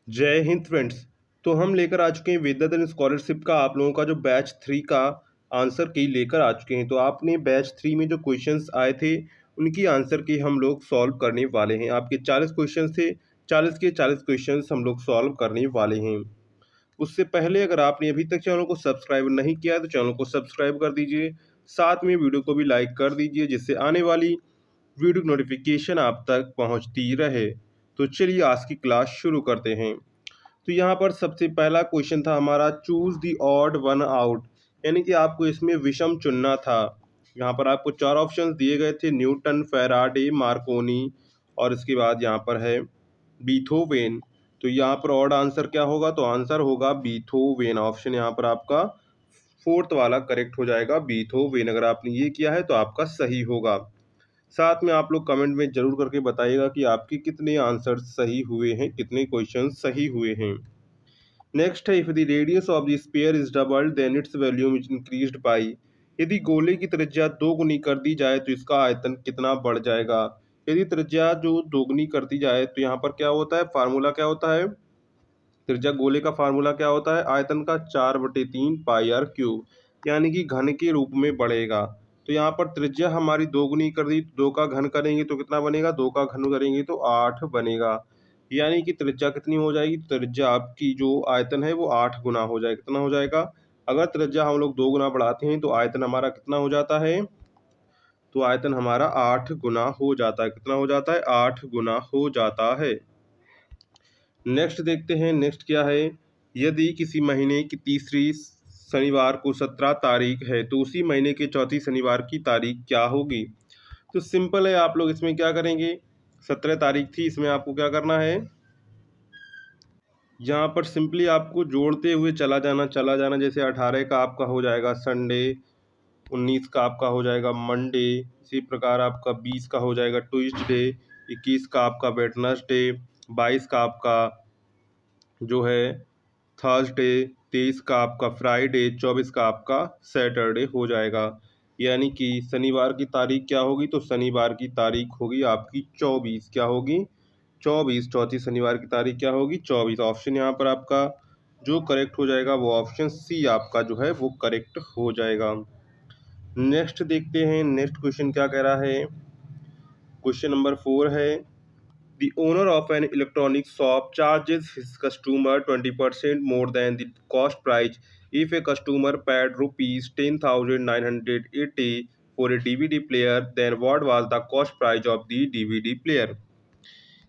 जय हिंद फ्रेंड्स। तो हम लेकर आ चुके हैं विद्याधन स्कॉलरशिप का आप लोगों का जो बैच 3 का आंसर की लेकर आ चुके हैं। तो आपने बैच 3 में जो क्वेश्चंस आए थे उनकी आंसर की हम लोग सॉल्व करने वाले हैं। आपके 40 क्वेश्चंस थे, 40 के 40 क्वेश्चंस हम लोग सॉल्व करने वाले हैं। उससे पहले अगर आपने अभी तक चैनल को सब्सक्राइब नहीं किया है तो चैनल को सब्सक्राइब कर दीजिए, साथ में वीडियो को भी लाइक कर दीजिए जिससे आने वाली वीडियो नोटिफिकेशन आप तक पहुंचती रहे। तो चलिए आज की क्लास शुरू करते हैं। तो यहाँ पर सबसे पहला क्वेश्चन था हमारा, choose the odd one out, यानी कि आपको इसमें विषम चुनना था। यहाँ पर आपको चार ऑप्शंस दिए गए थे, न्यूटन, फैराडे, मार्कोनी और इसके बाद यहाँ पर है बीथोवेन। तो यहाँ पर ऑड आंसर क्या होगा? तो आंसर होगा बीथोवेन। ऑप्शन यहाँ पर आपका फोर्थ वाला करेक्ट हो जाएगा, बीथोवेन। अगर आपने ये किया है तो आपका सही होगा। साथ में आप लोग कमेंट में जरूर करके बताइएगा कि आपके कितने आंसर सही हुए हैं, कितने क्वेश्चन सही हुए हैं। नेक्स्ट है, if the radius of the sphere is doubled then its volume is increased by. यदि गोले की त्रिज्या दोगुनी कर दी जाए तो इसका आयतन कितना बढ़ जाएगा? यदि त्रिज्या जो दोगुनी कर दी जाए तो यहाँ पर क्या होता है, फार्मूला क्या होता है? त्रिज्या गोले का फार्मूला क्या होता है? आयतन का 4/3 पाई आर क्यूब, यानी कि घन के रूप में बढ़ेगा। तो यहाँ पर त्रिज्या हमारी दोगुनी कर दी, दो का घन करेंगे तो कितना बनेगा? दो का घन करेंगे तो 8 बनेगा, यानी कि त्रिज्या कितनी हो जाएगी? त्रिज्या आपकी जो आयतन है वो 8 गुना हो जाएगा। कितना हो जाएगा? अगर त्रिज्या हम लोग 2 गुना बढ़ाते हैं तो आयतन हमारा कितना हो जाता है? तो आयतन हमारा 8 गुना हो जाता है। कितना हो जाता है? 8 गुना हो जाता है। नेक्स्ट देखते हैं, नेक्स्ट क्या है, यदि किसी महीने की तीसरी शनिवार को 17 तारीख है तो उसी महीने के चौथी शनिवार की तारीख क्या होगी? तो सिंपल है, आप लोग इसमें क्या करेंगे, 17 तारीख थी, इसमें आपको क्या करना है, यहाँ पर सिंपली आपको जोड़ते हुए चला जाना। जैसे 18 का आपका हो जाएगा संडे, 19 का आपका हो जाएगा मंडे, इसी प्रकार आपका 20 का हो जाएगा ट्यूसडे, 21 का आपका वेडनेसडे, 22 का आपका जो है थर्सडे, 23 का आपका फ्राइडे, 24 का आपका सैटरडे हो जाएगा। यानी कि शनिवार की तारीख क्या होगी? तो शनिवार की तारीख होगी आपकी 24। क्या होगी? 24। चौथी शनिवार की तारीख क्या होगी? 24। ऑप्शन यहाँ पर आपका जो करेक्ट हो जाएगा वो ऑप्शन सी आपका जो है वो करेक्ट हो जाएगा। नेक्स्ट देखते हैं, नेक्स्ट क्वेश्चन क्या कह रहा है। क्वेश्चन नंबर 4 है, the owner of an electronic shop charges his customer 20% more than the cost price if a customer paid rupees 10,980 for a DVD player, then what was the cost price of the DVD player?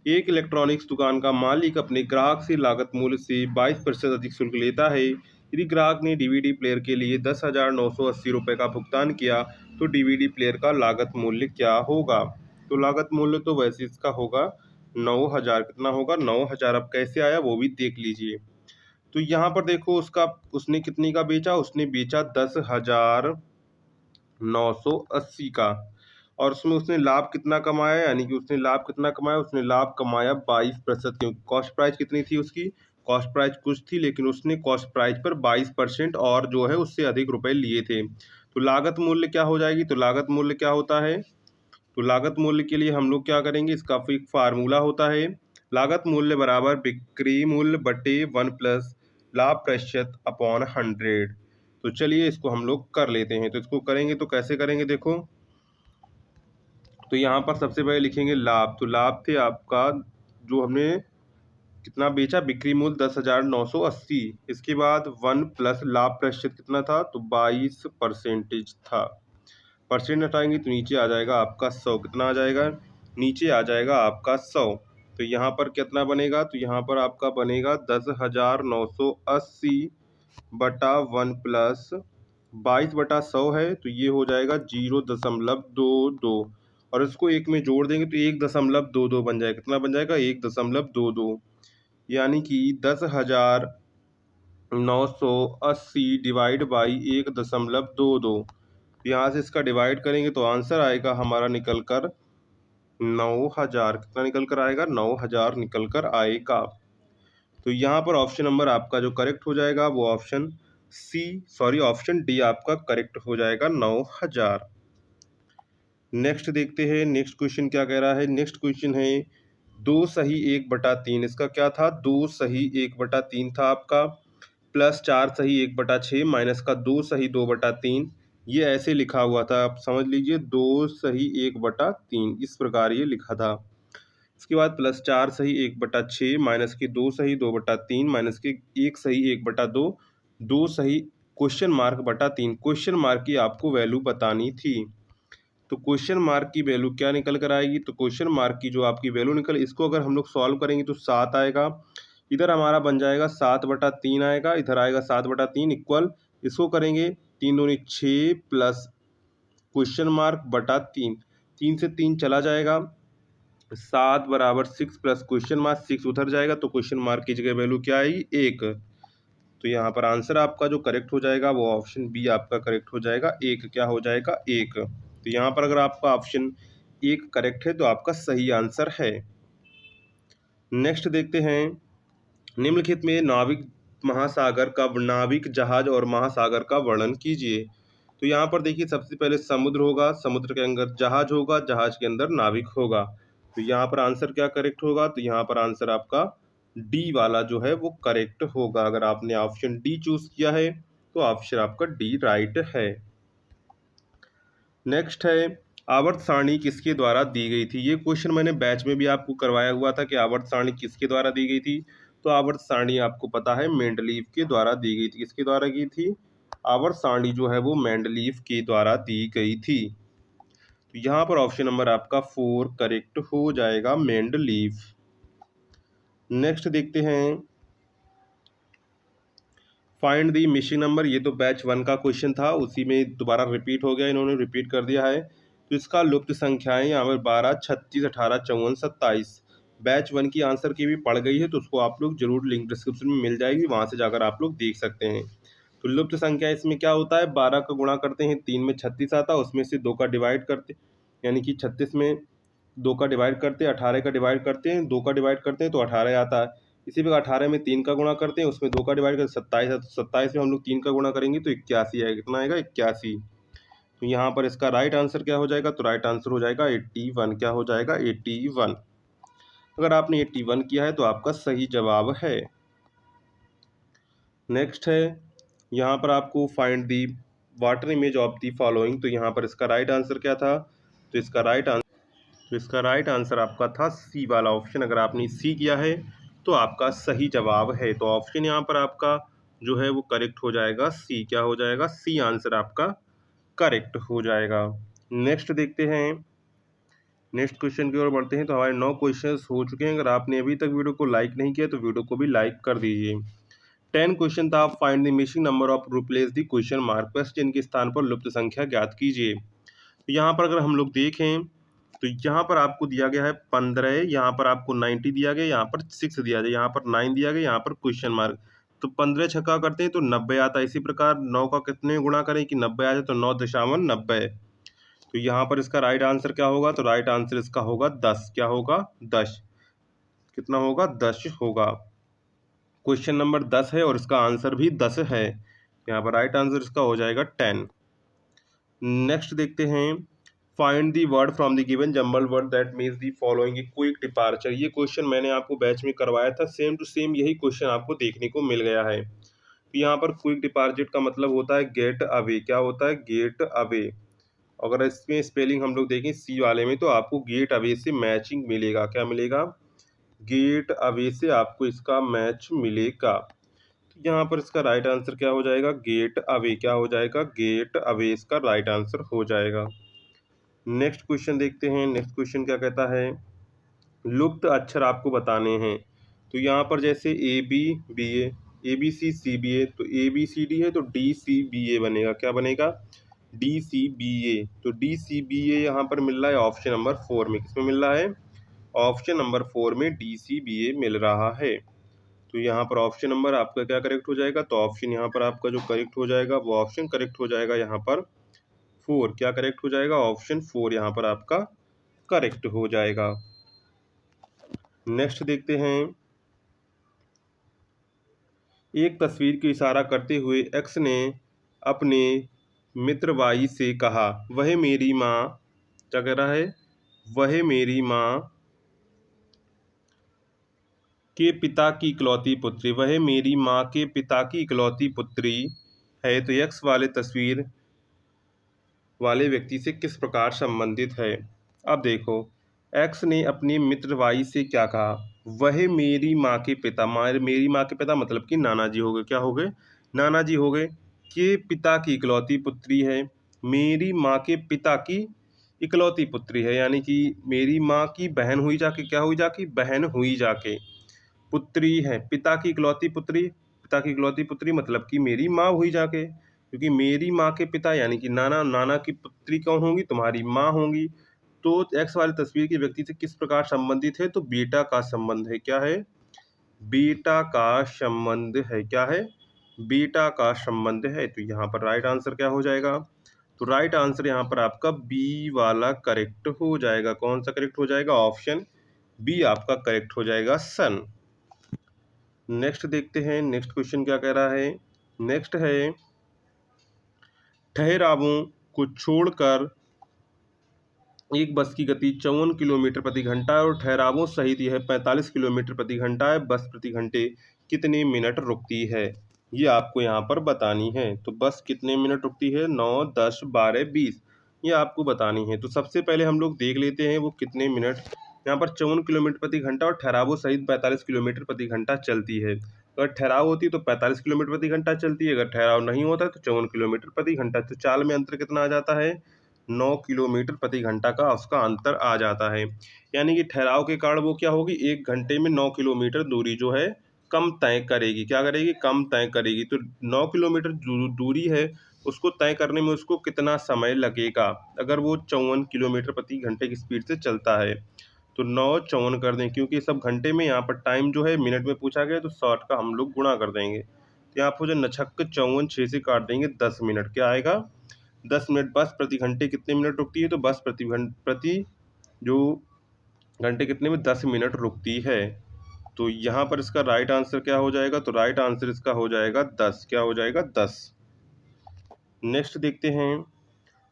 एक electronics दुकान का मालिक अपने ग्राहक से लागत मूल्य से 22% अधिक शुल्क लेता है। यदि ग्राहक ने डीवीडी प्लेयर के लिए 10,980 रुपये का भुगतान किया तो डीवीडी प्लेयर का लागत मूल्य क्या होगा? तो लागत मूल्य तो वैसे इसका होगा 9,000। कितना होगा? 9,000। अब कैसे आया वो भी देख लीजिए। तो यहाँ पर देखो, उसका उसने कितने का बेचा? उसने बेचा 10,980 का, और उसमें उसने लाभ कितना कमाया? यानी कि उसने लाभ कितना कमाया? उसने लाभ कमाया 22%। क्योंकि कॉस्ट प्राइस कितनी थी उसकी? कॉस्ट प्राइस कुछ थी, लेकिन उसने कॉस्ट प्राइस पर 22% और जो है उससे अधिक रुपए लिए थे। तो लागत मूल्य क्या हो जाएगी? तो लागत मूल्य क्या होता है? तो लागत मूल्य के लिए हम लोग क्या करेंगे, इसका एक फार्मूला होता है, लागत मूल्य बराबर बिक्री मूल्य बटे 1 प्लस लाभ प्रतिशत अपॉन 100। तो चलिए इसको हम लोग कर लेते हैं। तो इसको करेंगे तो कैसे करेंगे, देखो। तो यहाँ पर सबसे पहले लिखेंगे लाभ। तो लाभ थे आपका, जो हमने कितना बेचा, बिक्री मूल्य 10,980। इसके बाद 1 प्लस लाभ प्रतिशत कितना था? तो 22% था। परसेंट हटाएंगे तो नीचे आ जाएगा आपका 100। कितना आ जाएगा? नीचे आ जाएगा आपका 100। तो यहाँ पर कितना बनेगा? तो यहाँ पर आपका बनेगा 10,980 बटा 1 प्लस 22/100 है, तो ये हो जाएगा 0.22। और इसको एक में जोड़ देंगे तो 1.22 बन जाएगा। कितना बन जाएगा? 1.22, यानी कि 10,980 डिवाइड बाई 1.22। यहाँ से इसका डिवाइड करेंगे तो आंसर आएगा हमारा निकल कर 9,000। कितना निकल कर आएगा? 9,000 निकल कर आएगा। तो यहाँ पर ऑप्शन नंबर आपका जो करेक्ट हो जाएगा वो option C, sorry option D आपका करेक्ट हो जाएगा, 9,000। नेक्स्ट देखते हैं, नेक्स्ट क्वेश्चन क्या कह रहा है। नेक्स्ट क्वेश्चन है, 2 सही 1/3 इसका क्या था, 2 सही 1/3 था आपका, प्लस 4 सही 1/6 माइनस का 2 सही 2/3। ये ऐसे लिखा हुआ था, आप समझ लीजिए 2 सही 1/3 इस प्रकार ये लिखा था। इसके बाद प्लस 4 सही 1/6 माइनस के 2 सही 2/3 माइनस के 1 सही 1/2, 2 सही क्वेश्चन मार्क बटा 3। क्वेश्चन मार्क की आपको वैल्यू बतानी थी। तो क्वेश्चन मार्क की वैल्यू क्या निकल कर आएगी, तो क्वेश्चन मार्क की जो आपकी वैल्यू निकल, इसको अगर हम लोग सॉल्व करेंगे तो 7 आएगा। इधर हमारा बन जाएगा 7/3 आएगा, इधर आएगा 7/3 इक्वल, इसको करेंगे 3 दूनी 6 प्लस क्वेश्चन मार्क बटा 3, 3 से 3 चला जाएगा, 7 बराबर 6 प्लस क्वेश्चन मार्क 6 उधर जाएगा, तो क्वेश्चन मार्क की जगह वैल्यू क्या आएगी 1। तो यहाँ पर आंसर आपका जो करेक्ट हो जाएगा वो ऑप्शन बी आपका करेक्ट हो जाएगा, 1 क्या हो जाएगा 1। तो यहाँ पर अगर आपका ऑप्शन 1 करेक्ट है तो आपका सही आंसर है। नेक्स्ट देखते हैं, निम्नलिखित में नाविक जहाज और महासागर का वर्णन कीजिए। तो यहाँ पर देखिए सबसे पहले समुद्र होगा, समुद्र के अंदर जहाज होगा, जहाज के अंदर नाविक होगा। तो यहाँ पर आंसर क्या करेक्ट होगा, तो यहाँ पर आंसर आपका डी वाला जो है वो करेक्ट होगा। अगर आपने ऑप्शन डी चूज किया है तो ऑप्शन आपका डी राइट है। नेक्स्ट है, आवर्त सारणी किसके द्वारा दी गई थी। ये क्वेश्चन मैंने बैच में भी आपको करवाया हुआ था कि आवर्त सारणी किसके द्वारा दी गई थी। तो आवर्त सारणी आपको पता है मेंडलीव के द्वारा दी गई थी। किसके द्वारा की थी, आवर्त सारणी जो है वो मेंडलीव के द्वारा दी गई थी। तो यहाँ पर ऑप्शन नंबर आपका 4 करेक्ट हो जाएगा, मेंडलीव। नेक्स्ट देखते हैं, फाइंड दी मिसिंग नंबर। ये तो बैच 1 का क्वेश्चन था, उसी में दोबारा रिपीट हो गया, इन्होंने रिपीट कर दिया है। तो इसका लुप्त संख्याएं यहाँ पर 12, 36, 18, 54, 27 बैच 1 की आंसर की भी पड़ गई है, तो उसको आप लोग जरूर लिंक डिस्क्रिप्शन में मिल जाएगी, वहाँ से जाकर आप लोग देख सकते हैं। तो लुप्त संख्या इसमें क्या होता है, 12 का गुणा करते हैं 3 में 36 आता है, उसमें से 2 का डिवाइड करते, यानी कि 36 में 2 का डिवाइड करते हैं, 18 का डिवाइड करते हैं, 2 का डिवाइड करते हैं तो 18 आता है। इसी प्रकार 18 में 3 का गुणा करते हैं, उसमें 2 का डिवाइड करते 27 है, तो 27 में हम लोग 3 का गुणा करेंगे तो 81 आएगा। कितना आएगा 81। तो यहाँ पर इसका राइट आंसर क्या हो जाएगा, तो राइट आंसर हो जाएगा 81। क्या हो जाएगा 81। अगर आपने 81 किया है तो आपका सही जवाब है। नेक्स्ट है, यहाँ पर आपको find the water image of the following. तो यहाँ पर इसका राइट आंसर क्या था, तो इसका राइट आंसर आपका था सी वाला ऑप्शन। अगर आपने सी किया है तो आपका सही जवाब है। तो ऑप्शन यहाँ पर आपका जो है वो करेक्ट हो जाएगा, सी। क्या हो जाएगा, सी आंसर आपका करेक्ट हो जाएगा। नेक्स्ट देखते हैं, नेक्स्ट क्वेश्चन की ओर बढ़ते हैं। तो हमारे 9 क्वेश्चंस हो चुके हैं। अगर आपने अभी तक वीडियो को लाइक नहीं किया तो वीडियो को भी लाइक कर दीजिए। 10 क्वेश्चन था, find the missing number off replace the question mark, question के स्थान पर लुप्त संख्या ज्ञात कीजिए। तो यहाँ पर अगर हम लोग देखें तो यहाँ पर आपको दिया गया है 15, यहाँ पर आपको 90 दिया गया, यहाँ पर 6 दिया गया, यहाँ पर 9 दिया गया, यहाँ पर क्वेश्चन मार्क। तो 15 छक्का करते हैं तो 90 आता है। इसी प्रकार 9 का कितने गुणा करें कि 90 आ जाए, तो 9.90। तो यहाँ पर इसका राइट आंसर क्या होगा, तो राइट आंसर इसका होगा 10। क्या होगा 10। कितना होगा 10 होगा। क्वेश्चन नंबर 10 है और इसका आंसर भी 10 है। यहाँ पर राइट आंसर इसका हो जाएगा 10। नेक्स्ट देखते हैं, find the word from the given jumble word that means the following quick departure. ये क्वेश्चन मैंने आपको बैच में करवाया था, सेम टू सेम यही क्वेश्चन आपको देखने को मिल गया है। तो यहाँ पर क्विक डिपार्चर का मतलब होता है गेट अवे। क्या होता है, गेट अवे। अगर इसमें स्पेलिंग हम लोग देखें सी वाले में तो आपको गेट अवे से मैचिंग मिलेगा। क्या मिलेगा, गेट अवे से आपको इसका मैच मिलेगा। तो यहाँ पर इसका राइट आंसर क्या हो जाएगा, गेट अवे। क्या हो जाएगा, गेट अवे इसका राइट आंसर हो जाएगा। नेक्स्ट क्वेश्चन देखते हैं। नेक्स्ट क्वेश्चन क्या कहता है, लुप्त अक्षर आपको बताने हैं। तो यहाँ पर जैसे A B B A B C C B A, तो ए बी सी डी है तो डी सी बी ए बनेगा। क्या बनेगा, डी सी बी ए। तो डी सी बी ए यहाँ पर मिल रहा है ऑप्शन नंबर 4 में। किसमें मिल रहा है, ऑप्शन नंबर 4 में डी सी बी ए मिल रहा है। तो यहाँ पर ऑप्शन नंबर आपका क्या करेक्ट हो जाएगा, तो ऑप्शन यहाँ पर आपका जो करेक्ट हो जाएगा वो ऑप्शन करेक्ट हो जाएगा यहाँ पर 4। क्या करेक्ट हो जाएगा, ऑप्शन 4 यहाँ पर आपका करेक्ट हो जाएगा। नेक्स्ट देखते हैं, एक तस्वीर की इशारा करते हुए एक्स ने अपने मित्र वाई से कहा, वह मेरी माँ, क्या कह रहा है, वह मेरी माँ के पिता की इकलौती पुत्री, वह मेरी माँ के पिता की इकलौती पुत्री है। तो यक्स वाले तस्वीर वाले व्यक्ति से किस प्रकार संबंधित है। अब देखो, एक्स ने अपने मित्र वाई से क्या कहा, वह मेरी माँ के पिता, मेरी माँ के पिता मतलब कि नाना जी हो गए, क्या हो गए, नाना जी हो गए, के पिता की इकलौती पुत्री है, मेरी माँ के पिता की इकलौती पुत्री है, यानी कि मेरी माँ की बहन हुई जाके, क्या हुई जाके, बहन हुई जाके, पुत्री है, पिता की इकलौती पुत्री, पिता की इकलौती पुत्री मतलब कि मेरी माँ हुई जाके, क्योंकि मेरी माँ के पिता यानी कि नाना, नाना की पुत्री कौन होंगी, तुम्हारी माँ होंगी। तो एक्स वाली तस्वीर के व्यक्ति से किस प्रकार संबंधित है, तो बेटा का संबंध है, क्या है, बेटा का संबंध है, क्या है, बेटा का संबंध है। तो यहाँ पर राइट आंसर क्या हो जाएगा, तो राइट आंसर यहाँ पर आपका बी वाला करेक्ट हो जाएगा। कौन सा करेक्ट हो जाएगा, ऑप्शन बी आपका करेक्ट हो जाएगा, सन। नेक्स्ट देखते हैं, नेक्स्ट क्वेश्चन क्या कह रहा है। नेक्स्ट है, ठहरावों को छोड़कर एक बस की गति 54 किलोमीटर प्रति घंटा है और ठहरावों सहित यह 45 किलोमीटर प्रति घंटा है। बस प्रति घंटे कितने मिनट रुकती है, ये आपको यहाँ पर बतानी है। तो बस कितने मिनट रुकती है, 9, 10, 12, 20, ये आपको बतानी है। तो सबसे पहले हम लोग देख लेते हैं वो कितने मिनट, यहाँ पर 54 किलोमीटर प्रति घंटा और ठहरावों सहित 45 किलोमीटर प्रति घंटा चलती है। अगर ठहराव होती तो 45 किलोमीटर प्रति घंटा चलती है, अगर ठहराव नहीं होता तो 54 किलोमीटर प्रति घंटा। तो चाल में अंतर कितना आ जाता है, 9 किलोमीटर प्रति घंटा का उसका अंतर आ जाता है। यानी कि ठहराव के कारण वो क्या होगी, 1 घंटे में 9 किलोमीटर दूरी जो है कम तय करेगी, क्या करेगी, कम तय करेगी। तो 9 किलोमीटर दूरी है, उसको तय करने में उसको कितना समय लगेगा, अगर वो 54 किलोमीटर प्रति घंटे की स्पीड से चलता है। तो 9 54 कर दें, क्योंकि सब घंटे में, यहाँ पर टाइम जो है मिनट में पूछा गया, तो 60 का हम लोग गुणा कर देंगे। तो यहाँ पर जो नछक 54 6 से काट देंगे, 10 मिनट, क्या आएगा, 10 मिनट। बस प्रति घंटे कितने मिनट रुकती है, तो बस प्रति जो घंटे कितने में, 10 मिनट रुकती है। तो यहाँ पर इसका राइट आंसर क्या हो जाएगा, तो राइट आंसर इसका हो जाएगा 10, क्या हो जाएगा, 10। नेक्स्ट देखते हैं,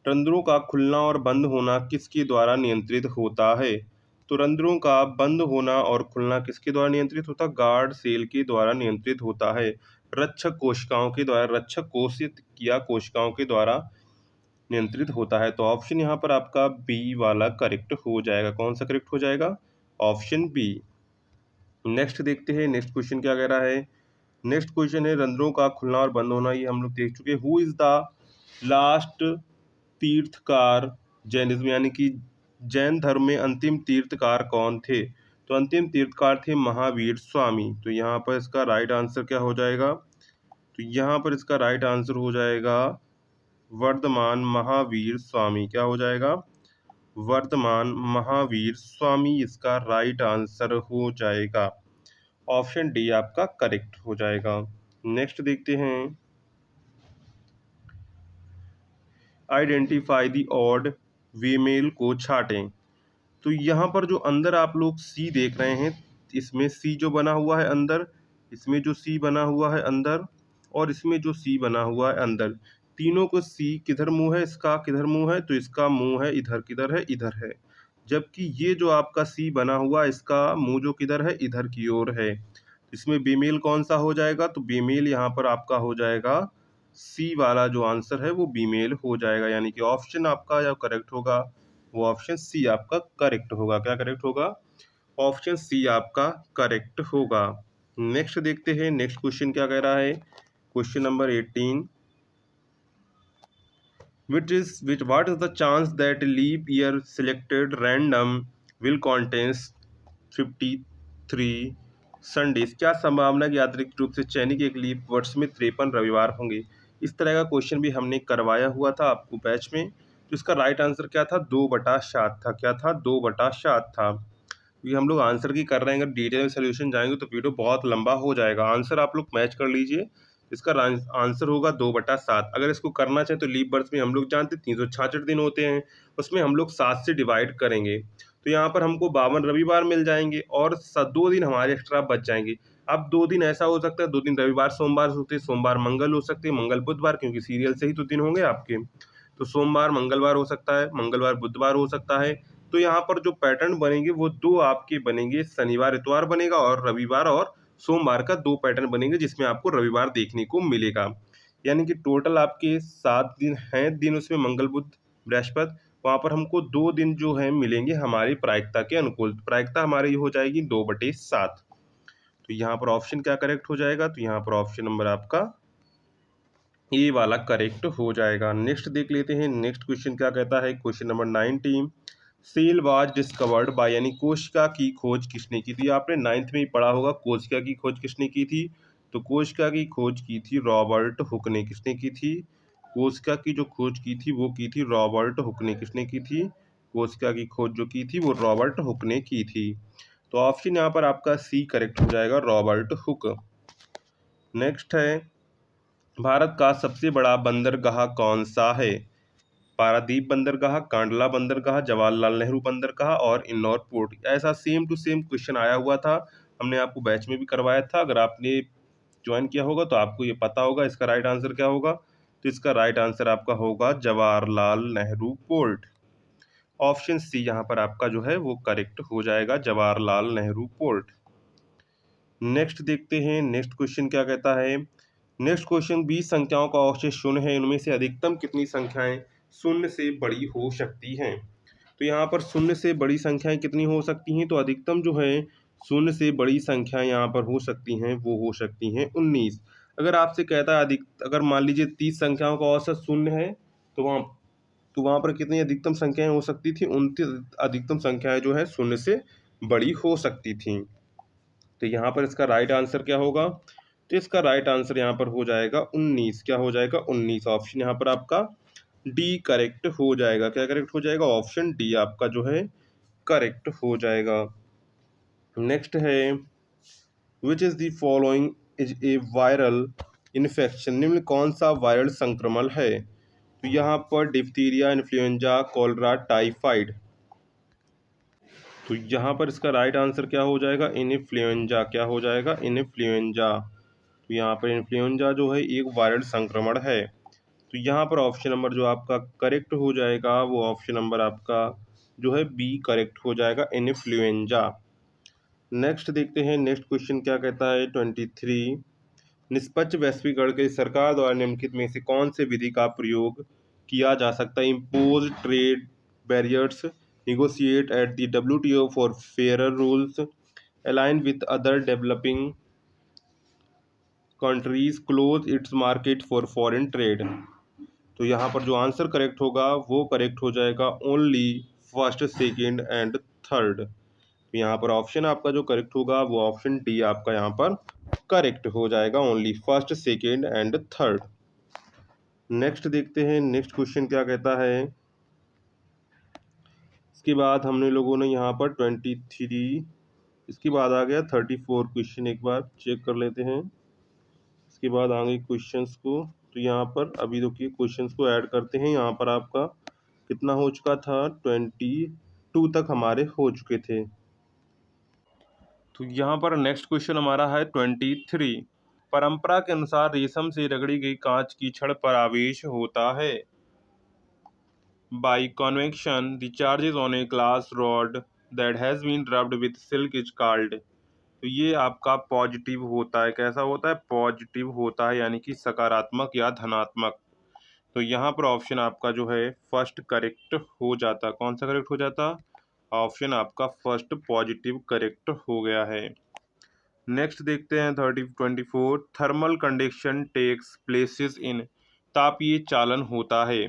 रंध्रों का खुलना और बंद होना किसके द्वारा नियंत्रित होता है। तो रंध्रों का बंद होना और खुलना किसके द्वारा नियंत्रित होता है, गार्ड सेल के द्वारा नियंत्रित होता है, रक्षक कोशिकाओं के द्वारा, रक्षक कोशित किया कोशिकाओं के द्वारा नियंत्रित होता है। तो ऑप्शन यहाँ पर आपका बी वाला करेक्ट हो जाएगा। कौन सा करेक्ट हो जाएगा, ऑप्शन बी। नेक्स्ट देखते हैं, नेक्स्ट क्वेश्चन क्या कह रहा है। नेक्स्ट क्वेश्चन है, रंध्रों का खुलना और बंद होना, ये हम लोग देख चुके। हु इज द लास्ट तीर्थकार जैनिज्म, यानी कि जैन धर्म में अंतिम तीर्थकार कौन थे। तो अंतिम तीर्थकार थे महावीर स्वामी। तो यहाँ पर इसका राइट आंसर क्या हो जाएगा, तो यहाँ पर इसका राइट आंसर हो जाएगा वर्धमान महावीर स्वामी, क्या हो जाएगा, वर्धमान महावीर स्वामी इसका राइट आंसर हो जाएगा। ऑप्शन डी आपका करेक्ट हो जाएगा। नेक्स्ट देखते हैं, आइडेंटिफाई द ऑड वीमेल को छाटें। तो यहाँ पर जो अंदर आप लोग सी देख रहे हैं, इसमें सी जो बना हुआ है अंदर, इसमें जो सी बना हुआ है अंदर, और इसमें जो सी बना हुआ है अंदर, तीनों को सी किधर मुंह है, इसका किधर मुंह है, तो इसका मुंह है इधर, किधर है, इधर है। जबकि ये जो आपका सी बना हुआ, इसका मुंह जो किधर है, इधर की ओर है। इसमें फीमेल कौन सा हो जाएगा, तो फीमेल यहाँ पर आपका हो जाएगा सी वाला जो आंसर है वो फीमेल हो जाएगा। यानी कि ऑप्शन आपका जो करेक्ट होगा वो ऑप्शन सी आपका करेक्ट होगा। क्या करेक्ट होगा, ऑप्शन सी आपका करेक्ट होगा। नेक्स्ट देखते हैं, नेक्स्ट क्वेश्चन क्या कह रहा है। Question number 18, which what is the chance that leap year selected random will contains 53 Sundays. क्या संभावना की अतिरिक्त रूप से चयनित एक लीप वर्ष में 53 रविवार होंगे। इस तरह का क्वेश्चन भी हमने करवाया हुआ था आपको बैच में। तो इसका राइट आंसर क्या था, 2/7 था। क्या था, 2/7 था। क्योंकि हम लोग आंसर की कर रहे हैं, अगर डिटेल में सोल्यूशन जाएंगे तो वीडियो बहुत लंबा हो जाएगा। आंसर आप लोग मैच कर लीजिए, इसका आंसर होगा 2/7। अगर इसको करना चाहें तो लीप बर्थ में हम लोग जानते 366 दिन होते हैं, उसमें हम लोग 7 से डिवाइड करेंगे तो यहाँ पर हमको 52 रविवार मिल जाएंगे और 2 दिन हमारे एक्स्ट्रा बच जाएंगे। अब 2 दिन ऐसा हो सकता है, 2 दिन रविवार सोमवार होते हैं, सोमवार मंगल हो सकते हैं, मंगल बुधवार, क्योंकि सीरियल से ही तो दिन होंगे आपके। तो सोमवार मंगलवार हो सकता है, मंगलवार बुधवार हो सकता है, तो यहाँ पर जो पैटर्न बनेंगे वो दो आपके बनेंगे, शनिवार इतवार बनेगा और रविवार और सोमवार का दो पैटर्न बनेंगे, जिसमें आपको रविवार देखने को मिलेगा। यानी कि टोटल आपके 7 दिन हैं, दिन उसमें मंगल बुध बृहस्पति, वहाँ पर हमको 2 दिन जो है मिलेंगे हमारी प्रायिकता के अनुकूल। प्रायिकता हमारी हो जाएगी 2/7। तो यहाँ पर ऑप्शन क्या करेक्ट हो जाएगा, तो यहाँ पर ऑप्शन नंबर आपका ए वाला करेक्ट हो जाएगा। नेक्स्ट देख लेते हैं, नेक्स्ट क्वेश्चन क्या कहता है। Question number 19, cell was discovered by, यानी कोशिका की खोज किसने की थी। आपने 9th में ही पढ़ा होगा कोशिका की खोज किसने की थी। तो कोशिका की खोज की थी रॉबर्ट हुक ने। किसने की थी? कोशिका की जो खोज की थी वो की थी रॉबर्ट हुक ने। किसने की थी? कोशिका की खोज जो की थी वो रॉबर्ट हुक ने की थी। तो ऑप्शन यहाँ पर आपका सी करेक्ट हो जाएगा, रॉबर्ट हुक। नेक्स्ट है, भारत का सबसे बड़ा बंदरगाह कौन सा है। पारादीप बंदरगाह, कांडला बंदरगाह, जवाहरलाल नेहरू बंदरगाह और इंदौर पोर्ट। ऐसा सेम टू सेम क्वेश्चन आया हुआ था, हमने आपको बैच में भी करवाया था। अगर आपने ज्वाइन किया होगा तो आपको ये पता होगा इसका राइट आंसर क्या होगा। तो इसका राइट आंसर आपका होगा Jawaharlal Nehru port. Option C यहाँ पर आपका जो है वो करेक्ट हो जाएगा, जवाहरलाल नेहरू पोर्ट। नेक्स्ट देखते हैं, नेक्स्ट क्वेश्चन क्या कहता है। नेक्स्ट क्वेश्चन, 20 संख्याओं का औसत शून्य है, इनमें से अधिकतम कितनी संख्याएं शून्य से बड़ी हो सकती हैं। तो यहाँ पर शून्य से बड़ी संख्याएं कितनी हो सकती हैं, तो अधिकतम जो है शून्य से बड़ी संख्याएं यहाँ पर हो सकती हैं वो हो सकती हैं 19। अगर आपसे कहता है अगर मान लीजिए 30 संख्याओं का औसत शून्य है, तो वहाँ पर कितनी अधिकतम संख्याएं हो सकती थी, 29 अधिकतम संख्याएं जो है शून्य से बड़ी हो सकती थी। तो यहाँ पर इसका राइट आंसर क्या होगा, तो इसका राइट आंसर यहाँ पर हो जाएगा 19। क्या हो जाएगा? 19। ऑप्शन यहाँ पर आपका डी करेक्ट हो जाएगा। क्या करेक्ट हो जाएगा? ऑप्शन डी आपका जो है करेक्ट हो जाएगा। नेक्स्ट है, which is the following is a viral infection, निम्न कौन सा वायरल संक्रमण है। तो यहाँ पर डिप्थीरिया, इन्फ्लुएंजा, कॉलरा, टाइफाइड। तो यहाँ पर इसका राइट आंसर क्या हो जाएगा? इन्फ्लुएंजा। क्या हो जाएगा? इन्फ्लुएंजा। तो यहाँ पर इन्फ्लुएंजा जो है एक वायरल संक्रमण है। तो यहाँ पर ऑप्शन नंबर जो आपका करेक्ट हो जाएगा वो ऑप्शन नंबर आपका जो है बी करेक्ट हो जाएगा, इन्फ्लुएंजा। नेक्स्ट देखते हैं, नेक्स्ट क्वेश्चन क्या कहता है। 23, निष्पक्ष वैश्वीकरण के लिए सरकार द्वारा निम्नलिखित में से कौन से विधि का प्रयोग किया जा सकता है। Impose trade barriers, negotiate at the WTO for fairer rules, align with other developing countries, close its market for foreign trade। तो यहाँ पर जो आंसर करेक्ट होगा वो करेक्ट हो जाएगा only first, second and third. तो यहाँ पर ऑप्शन आपका जो करेक्ट होगा वो ऑप्शन डी आपका यहाँ पर करेक्ट हो जाएगा, only first, second and third. Next देखते हैं, नेक्स्ट क्वेश्चन क्या कहता है। इसके बाद हमने लोगों ने यहाँ पर 23, इसके बाद आ गया 34 क्वेश्चन, एक बार चेक कर लेते हैं। इसके बाद आगे क्वेश्चंस को, तो यहाँ पर अभी देखिए क्वेश्चंस को ऐड करते हैं। यहाँ पर आपका कितना हो चुका था, 22 तक हमारे हो चुके थे। तो यहाँ पर नेक्स्ट क्वेश्चन हमारा है 23, परंपरा के अनुसार रेशम से रगड़ी गई कांच की छड़ पर आवेश होता है। By convection, the charges on a glass rod that has been rubbed with silk is called। तो ये आपका पॉजिटिव होता है। कैसा होता है? पॉजिटिव होता है, यानी कि सकारात्मक या धनात्मक। तो यहाँ पर ऑप्शन आपका जो है फर्स्ट करेक्ट हो जाता। कौन सा करेक्ट हो जाता? ऑप्शन आपका फर्स्ट पॉजिटिव करेक्ट हो गया है। नेक्स्ट देखते हैं 24, thermal conduction takes places in, तापीय चालन होता है।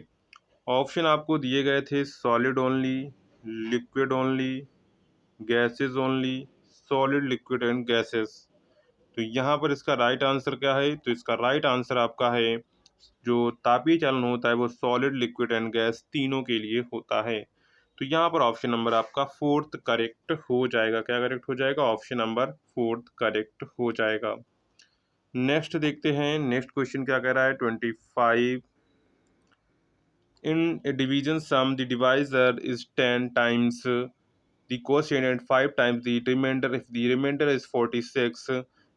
ऑप्शन आपको दिए गए थे solid only, liquid only, gases only, solid, liquid and gases. तो यहाँ पर इसका राइट आंसर क्या है? तो इसका राइट आंसर आपका है जो तापीय चालन होता है वो सॉलिड, लिक्विड एंड गैस तीनों के लिए होता है। तो यहाँ पर ऑप्शन नंबर आपका फोर्थ करेक्ट हो जाएगा। क्या करेक्ट हो जाएगा? ऑप्शन नंबर फोर्थ करेक्ट हो जाएगा। नेक्स्ट देखते हैं, नेक्स्ट क्वेश्चन क्या कह रहा है। 25, in a division sum the divisor is 10 times the quotient and 5 times the remainder। if the remainder is 46,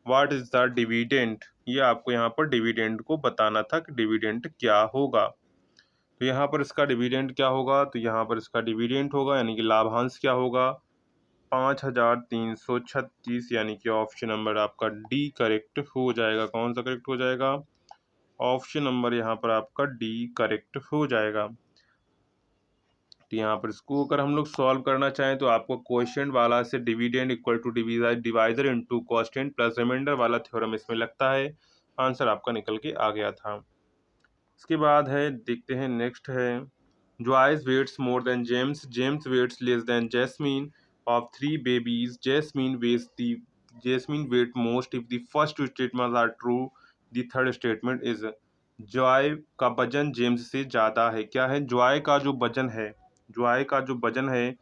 what is the dividend। ये आपको यहाँ पर डिविडेंड को बताना था कि डिविडेंड क्या होगा। तो यहाँ पर इसका डिविडेंड क्या होगा, तो यहाँ पर इसका डिविडेंड होगा यानी कि लाभांश क्या होगा 5336, यानी कि ऑप्शन नंबर आपका डी करेक्ट हो जाएगा। कौन सा करेक्ट हो जाएगा, ऑप्शन नंबर यहाँ पर आपका डी करेक्ट हो जाएगा। तो यहाँ पर इसको अगर हम लोग सॉल्व करना चाहें तो आपको क्वेश्चन वाला से dividend equal to divisor into constant plus remainder वाला थ्योरम इसमें लगता है, आंसर आपका निकल के आ गया था। इसके बाद है, देखते हैं नेक्स्ट है, Joyce waits more than James. James waits less than Jasmine. Of three babies, Jasmine wait most if the first two statements are true. The third statement is Joy का वजन जेम्स से ज़्यादा है। क्या है, जॉय का जो वजन है, जॉय का जो वजन है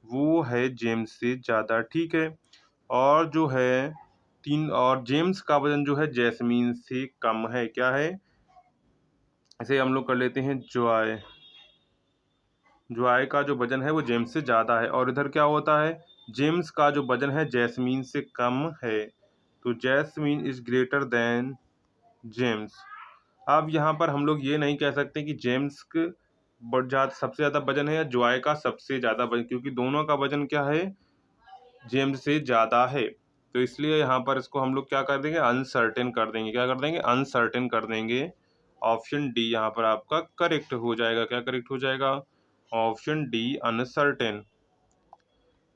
वो है जेम्स से ज़्यादा, ठीक है। और जो है और जेम्स का वजन जो है जैस्मीन से कम है। क्या है, इसे हम लोग कर लेते हैं जॉय का जो वजन है वो जेम्स से ज़्यादा है, और इधर क्या होता है, जेम्स का जो वजन है जैस्मीन से कम है, तो jasmine is greater than James. अब यहाँ पर हम लोग ये नहीं कह सकते कि जेम्स सबसे ज़्यादा वजन है या जॉय का सबसे ज़्यादा वजन, क्योंकि दोनों का वजन क्या है, जेम्स से ज़्यादा है। तो इसलिए यहाँ पर इसको हम लोग क्या कर देंगे, अनसर्टेन कर देंगे। क्या कर देंगे, अनसर्टेन कर देंगे। ऑप्शन डी यहाँ पर आपका करेक्ट हो जाएगा। क्या करेक्ट हो जाएगा, ऑप्शन डी अनसर्टेन।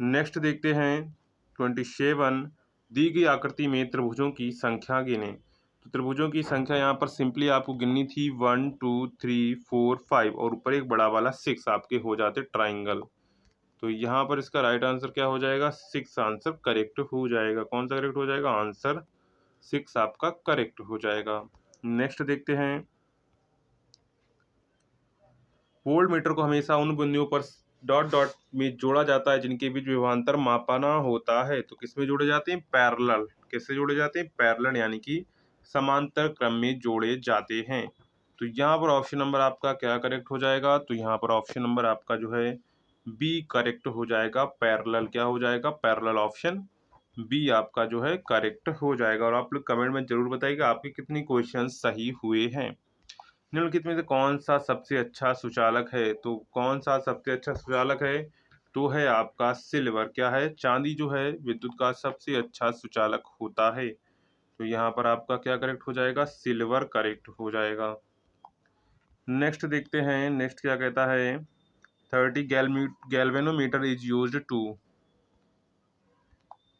नेक्स्ट देखते हैं 27, दी गई आकृति में त्रिभुजों की संख्या गिने। तो त्रिभुजों की संख्या यहाँ पर सिंपली आपको गिननी थी 1 2 3 4 5, और ऊपर एक बड़ा वाला 6 आपके हो जाते ट्राइंगल। तो यहाँ पर इसका राइट आंसर क्या हो जाएगा, 6 आंसर करेक्ट हो जाएगा। कौन सा करेक्ट हो जाएगा, आंसर 6 आपका करेक्ट हो जाएगा। नेक्स्ट देखते हैं, वोल्ट मीटर को हमेशा उन बिंदुओं पर डॉट डॉट में जोड़ा जाता है जिनके बीच विभवांतर मापना होता है। तो किस में जोड़े जाते हैं, पैरेलल। किससे जोड़े जाते हैं, पैरेलल, यानी कि समांतर क्रम में जोड़े जाते हैं। तो यहाँ पर ऑप्शन नंबर आपका क्या करेक्ट हो जाएगा, तो यहाँ पर ऑप्शन नंबर आपका जो है बी करेक्ट हो जाएगा। पैरेलल क्या हो जाएगा, पैरेलल, ऑप्शन बी आपका जो है करेक्ट हो जाएगा। और आप लोग कमेंट में जरूर बताइएगा आपके कितने क्वेश्चन सही हुए हैं। निम्नलिखित में से कौन सा सबसे अच्छा सुचालक है, तो कौन सा सबसे अच्छा सुचालक है, तो है आपका सिल्वर। क्या है, चांदी जो है विद्युत का सबसे अच्छा सुचालक होता है। तो यहाँ पर आपका क्या करेक्ट हो जाएगा, सिल्वर करेक्ट हो जाएगा। नेक्स्ट देखते हैं, नेक्स्ट क्या कहता है, 30 galvanometer is used to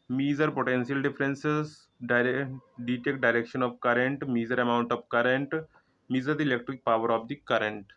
measure potential differences, detect direction of current, measure amount of current, measure the electric power of the current।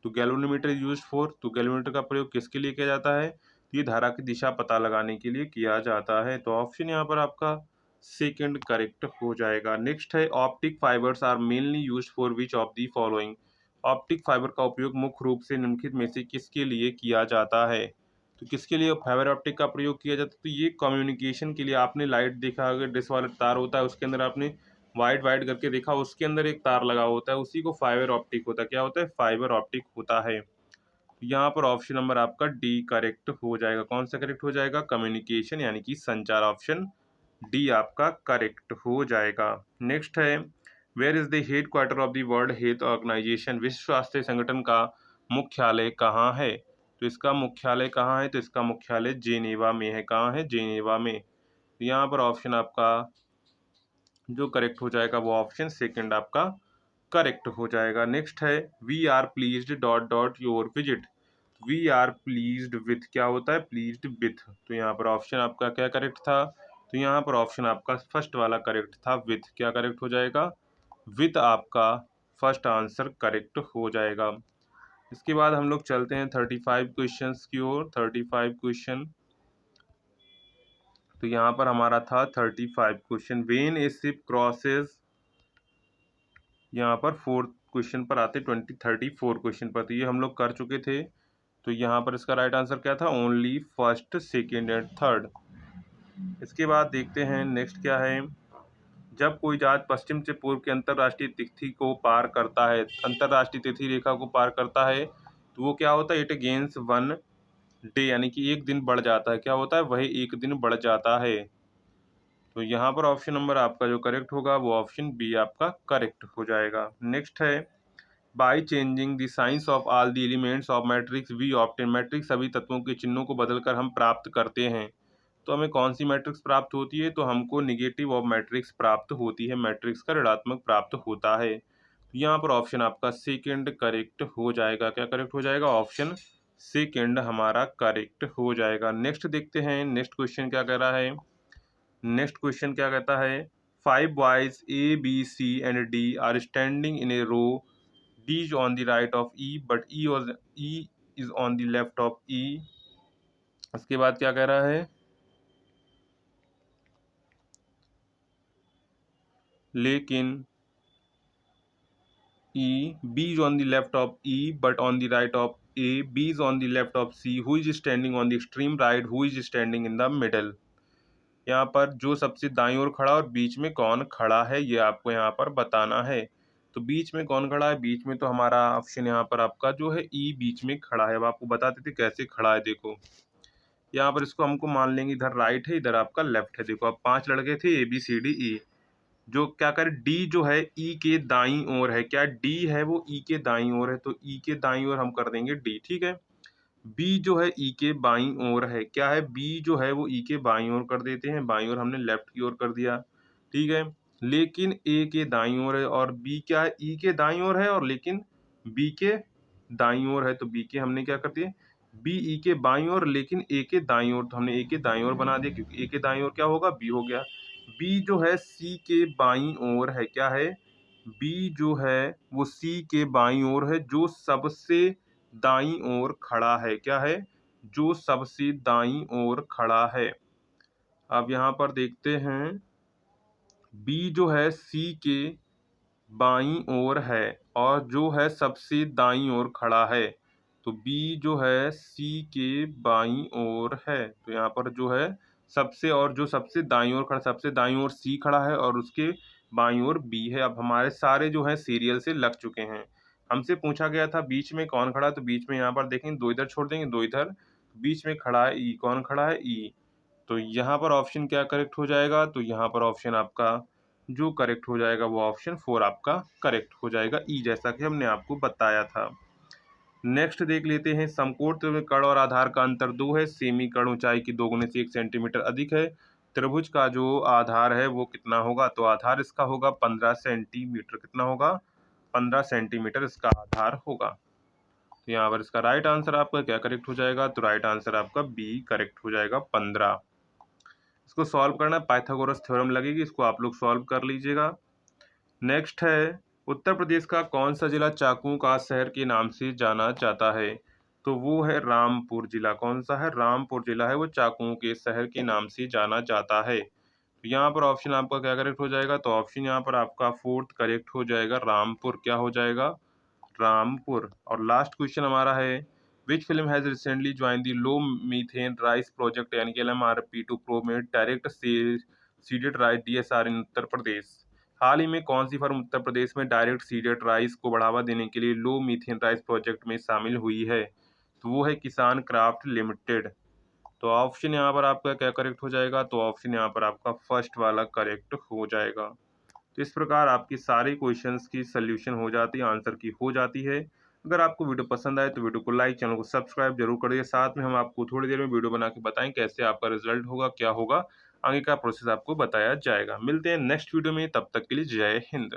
तो गैल्वेनोमीटर यूज फॉर, तो गैल्वेनोमीटर का प्रयोग किसके लिए किया जाता है, ये धारा की दिशा पता लगाने के लिए किया जाता है। तो ऑप्शन यहाँ पर आपका सेकंड करेक्ट हो जाएगा। नेक्स्ट है, optic fibres are mainly use for which of the following. Optic fibre का उपयोग मुख्य रूप से निम्नलिखित में से किसके लिए किया जाता है। तो किसके लिए फाइबर ऑप्टिक का प्रयोग किया जाता है, तो ये कम्युनिकेशन के लिए। आपने लाइट देखा, अगर डिश वाला तार होता है उसके अंदर आपने वाइट वाइट करके देखा, उसके अंदर एक तार लगा होता है, उसी को फाइबर ऑप्टिक होता है। क्या होता है, फाइबर ऑप्टिक होता है। यहाँ पर ऑप्शन नंबर आपका डी करेक्ट हो जाएगा। कौन सा करेक्ट हो जाएगा, कम्युनिकेशन यानी कि संचार, ऑप्शन डी आपका करेक्ट हो जाएगा। नेक्स्ट है, where is the head quarter of the world health organisation. विश्व स्वास्थ्य संगठन का मुख्यालय कहाँ है। तो इसका मुख्यालय कहाँ है, तो इसका मुख्यालय जेनेवा में है। कहाँ है, जेनेवा में। तो यहाँ पर ऑप्शन आपका जो करेक्ट हो जाएगा वो ऑप्शन सेकंड आपका करेक्ट हो जाएगा। नेक्स्ट है, we are pleased dot dot your visit. We are pleased with क्या होता है, प्लीज्ड विथ। तो यहाँ पर ऑप्शन आपका क्या करेक्ट था, तो यहाँ पर ऑप्शन आपका फर्स्ट वाला करेक्ट था, विथ। क्या करेक्ट हो जाएगा, विथ आपका फर्स्ट आंसर करेक्ट हो जाएगा। इसके बाद हम लोग चलते हैं 35 क्वेश्चन की ओर। 35 क्वेश्चन, तो यहाँ पर हमारा था 35 question, when a ship crosses. यहाँ पर 4 क्वेश्चन पर आते 34 क्वेश्चन पर, तो ये हम लोग कर चुके थे। तो यहाँ पर इसका राइट आंसर क्या था, only first second and third. इसके बाद देखते हैं नेक्स्ट क्या है, जब कोई जहाज पश्चिम से पूर्व की अंतरराष्ट्रीय तिथि को पार करता है, अंतरराष्ट्रीय तिथि रेखा को पार करता है, तो वो क्या होता है, इट गेन्स 1 डे, यानी कि एक दिन बढ़ जाता है। क्या होता है, वही एक दिन बढ़ जाता है। तो यहाँ पर ऑप्शन नंबर आपका जो करेक्ट होगा वो ऑप्शन बी आपका करेक्ट हो जाएगा। नेक्स्ट है, by changing the signs of all the elements of matrix we obtain, matrix सभी तत्वों के चिन्हों को बदलकर हम प्राप्त करते हैं। तो हमें कौन सी मैट्रिक्स प्राप्त होती है? तो हमको निगेटिव ऑफ मैट्रिक्स प्राप्त होती है, मैट्रिक्स का ऋणात्मक प्राप्त होता है। तो यहाँ पर ऑप्शन आपका सेकंड करेक्ट हो जाएगा। क्या करेक्ट हो जाएगा? ऑप्शन सेकंड हमारा करेक्ट हो जाएगा। नेक्स्ट देखते हैं, नेक्स्ट क्वेश्चन क्या कह रहा है। नेक्स्ट क्वेश्चन क्या कहता है, 5 boys A B C and D are standing in a row, D is on the right of E but E is on the left of E. इसके बाद क्या कह रहा है, लेकिन E, B is on the left of E but on the right of A, B is on the left of C, who is standing on the extreme right, who is standing in the middle। यहाँ पर जो सबसे दाईं ओर खड़ा और बीच में कौन खड़ा है ये आपको यहाँ पर बताना है। तो बीच में कौन खड़ा है? बीच में तो हमारा ऑप्शन यहाँ पर आपका जो है ई बीच में खड़ा है। अब आपको बताते थे कैसे खड़ा है। देखो यहाँ पर इसको हमको मान लेंगे इधर राइट है, इधर आपका लेफ्ट है। देखो अब 5 लड़के थे, ABCDE, जो क्या करे, डी जो है ई के दाईं ओर है। क्या डी है वो ई के दाईं ओर है, तो ई के दाईं ओर हम कर देंगे डी, ठीक है। बी जो है ई के बाईं ओर है। क्या है? बी जो है वो ई के बाईं ओर कर देते हैं, बाईं ओर हमने लेफ्ट की ओर कर दिया, ठीक है। लेकिन ए के दाईं ओर है और बी क्या है? ई के दाईं ओर है और लेकिन बी के दाईं ओर है, तो बी के हमने क्या कर दिए, बी ई के बाईं ओर लेकिन ए के दाईं ओर, तो हमने ए के दाईं ओर बना दिया, क्योंकि ए के दाईं ओर क्या होगा? बी हो गया। बी जो है सी के बाईं ओर है। क्या है? बी जो है वो सी के बाईं ओर है, जो सबसे दाईं ओर खड़ा है। क्या है? जो सबसे दाईं ओर खड़ा है। अब यहाँ पर देखते हैं, बी जो है सी के बाईं ओर है और जो है सबसे दाईं ओर खड़ा है। तो बी जो है सी के बाईं ओर है, तो यहाँ पर जो है सबसे, और जो सबसे दाईं ओर खड़ा, सबसे दाईं ओर सी खड़ा है और उसके बाईं ओर बी है। अब हमारे सारे जो है सीरियल से लग चुके हैं। हमसे पूछा गया था बीच में कौन खड़ा है, तो बीच में यहाँ पर देखेंगे 2 इधर छोड़ देंगे, 2 इधर, बीच में खड़ा है ई। कौन खड़ा है? ई। तो यहाँ पर ऑप्शन क्या करेक्ट हो जाएगा? तो यहाँ पर ऑप्शन आपका जो करेक्ट हो जाएगा वो ऑप्शन 4 आपका करेक्ट हो जाएगा, ई, जैसा कि हमने आपको बताया था। नेक्स्ट देख लेते हैं, समकोण में कर्ण और आधार का अंतर 2 है, सेमी कर्ण ऊंचाई की 2 गुने से 1 सेंटीमीटर अधिक है। त्रिभुज का जो आधार है वो कितना होगा? तो आधार इसका होगा 15 सेंटीमीटर। कितना होगा? 15 सेंटीमीटर इसका आधार होगा। तो यहाँ पर इसका राइट आंसर आपका क्या करेक्ट हो जाएगा? तो राइट आंसर आपका बी करेक्ट हो जाएगा, 15। इसको सॉल्व करना है, पाइथागोरस थ्योरम लगेगी, इसको आप लोग सॉल्व कर लीजिएगा। नेक्स्ट है, उत्तर प्रदेश का कौन सा जिला चाकुओं का शहर के नाम से जाना जाता है? तो वो है रामपुर जिला। कौन सा है? रामपुर जिला है वो चाकुओं के शहर के नाम से जाना जाता है। तो यहाँ पर ऑप्शन आपका क्या करेक्ट हो जाएगा? तो ऑप्शन यहाँ पर आपका 4th करेक्ट हो जाएगा, रामपुर। क्या हो जाएगा? रामपुर। और लास्ट क्वेश्चन हमारा है, which film has recently join the low methane rice project यानी कि LMRP to promote direct seeded rice DSR in Uttar Pradesh. हाल ही में कौन सी फर्म उत्तर प्रदेश में डायरेक्ट सीडेड राइस को बढ़ावा देने के लिए लो मीथेन राइस प्रोजेक्ट में शामिल हुई है? तो वो है किसान क्राफ्ट लिमिटेड। तो ऑप्शन यहाँ पर आपका क्या करेक्ट हो जाएगा? तो ऑप्शन यहाँ पर आपका फर्स्ट वाला करेक्ट हो जाएगा। तो इस प्रकार आपकी सारे क्वेश्चंस की सोल्यूशन हो जाती है, आंसर की हो जाती है। अगर आपको वीडियो पसंद आए तो वीडियो को लाइक, चैनल को सब्सक्राइब जरूर करिए। साथ में हम आपको थोड़ी देर में वीडियो बना के बताएं कैसे आपका रिजल्ट होगा, क्या होगा, आगे का प्रोसेस आपको बताया जाएगा। मिलते हैं नेक्स्ट वीडियो में, तब तक के लिए जय हिंद।